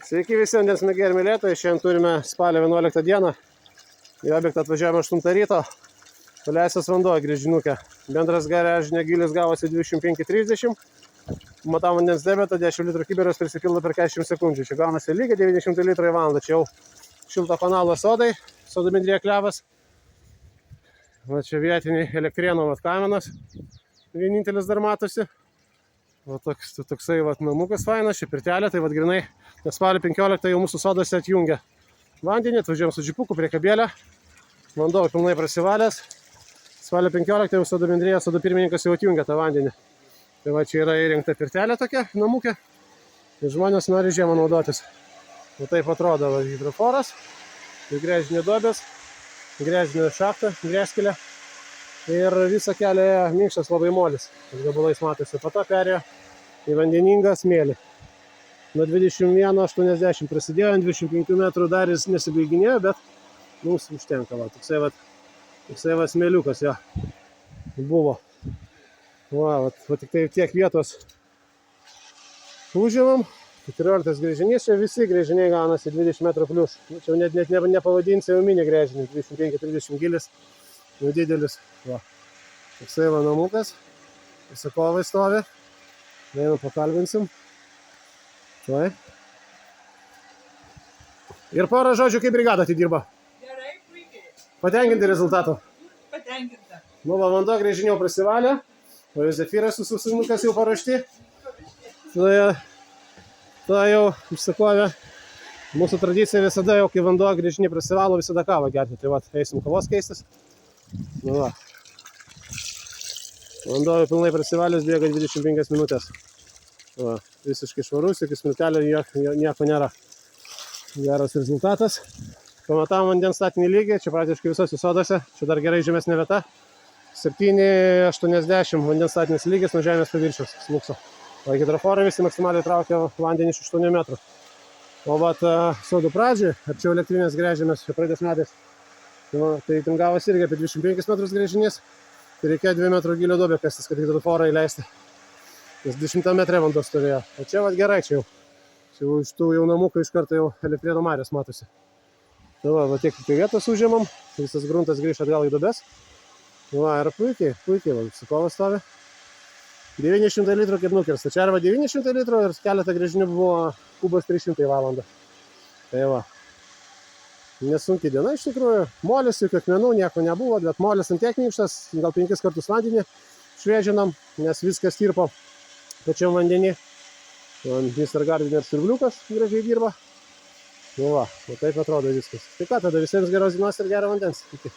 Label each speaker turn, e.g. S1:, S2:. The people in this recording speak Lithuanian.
S1: Sveiki visi vandens mėgėjai ir mylėtojai. Šiandien turime spalio 11 dieną. Į objektą atvažiavome 8 ryto. Paleistas vanduo grįžinukė. Bendras garažinė gilis gavosi 25-30. Matam vandens debetą, 10 litrų kibiras prisipildo per 40 sekundžių. Čia gaunasi lygiai 900 litrų į valandą. Čia jau šilto kanalo sodai, sodų bendrija Klevas. Va čia vietiniai Elektrėnų kaminas. Vienintelis dar matosi. Va toksai namukas fainas, čia pirtelė, tai grinai, nes spalio 15 jau mūsų sodose atjungia vandenį, atvažiuojam su džipuku prie kabėlę, vanduo pilnai prasivalęs, spalio 15 jau sodų bendrija, sodų pirmininkas jau atjungia tą vandenį. Tai va čia yra įrengta pirtelė tokia, namukė, ir žmonės nori žiemą naudotis. Va taip atrodo hidroforas, gręžinė duobės, gręžinė šachtą, gręžkelė. Ir visą kelią minkštas labai molis, gabalais matosi, po to perėjo į vandeningą smėlį. Nuo 21,80 prasidėjo, ant 25 metrų dar jis nesibaiginėjo, bet mums užtenka. Toksai smėliukas jo buvo. Va tik tai tiek vietos užimam. 14 grėžinys, čia visi grėžiniai gaunasi 20 metrų plius. Čia net nepavadinsi jau mini grėžinį, 25-30 gilis. Jau didelis. Va. Toksai namukas. Visakovai stovi. Einam pakalbinsim. Tuoj. Ir porą žodžių, kaip brigada atidirba.
S2: Gerai, puikiai.
S1: Patenkinti rezultatų?
S2: Patenkinta.
S1: Nu, vanduo grėžinio prasivalė. O Zefyras su susinukas jau paruošti. Tai jau užsakovė. Mūsų tradicija visada jau, kai vanduo grėžinį prasivalo, visada kavą gerti. Tai eisim kavos keistis. Nu va. Vanduo pilnai prasivalęs, bėga 25 minutės. Va. Visiškai švarus, iki smiltelio nieko nėra. Geras rezultatas. Pamatam vandens statinį lygį, čia praktiškai visose sodose. Čia dar gerai žemesnė vieta. 7,80 vandens statinis lygis nuo žemės paviršiaus slūkso. O hidroforai visi maksimaliai traukia vandenį iš 8 metrų. O sodų pradžiai, arčiau elektrinės gręžėmės praeitais metais. Tai ten gavosi irgi apie 25 metrus grėžinys. Tai reikėjo 2 metrų gilio duobę kastis, kad hidroforą įleisti. Nes 10 metrė vanduo stovėjo. O čia gerai, čia jau iš tų jau namukų iš karto jau Elektrėnų marios matosi. Tai va tiek vietos užimam. Visas gruntas grįžta atgal į duobes. Va, ir puikiai, Sikovas stovi. 900 litrų kaip nukirsta. Čia arba 900 litrų ir keletą grėžinių buvo kubas 300 į valandą. Tai va. Nesunki diena iš tikrųjų. Molis, jokių akmenų, nieko nebuvo, bet molis ant tiek minkštas, gal 5 kartus vandenį šviežinam, nes viskas tirpo pačiam vandenį. Mr. Gardiner siurbliukas gražiai dirba. Nu va, taip atrodo viskas. Tai ką, tada visiems geros dienos ir gero vandens. Iki.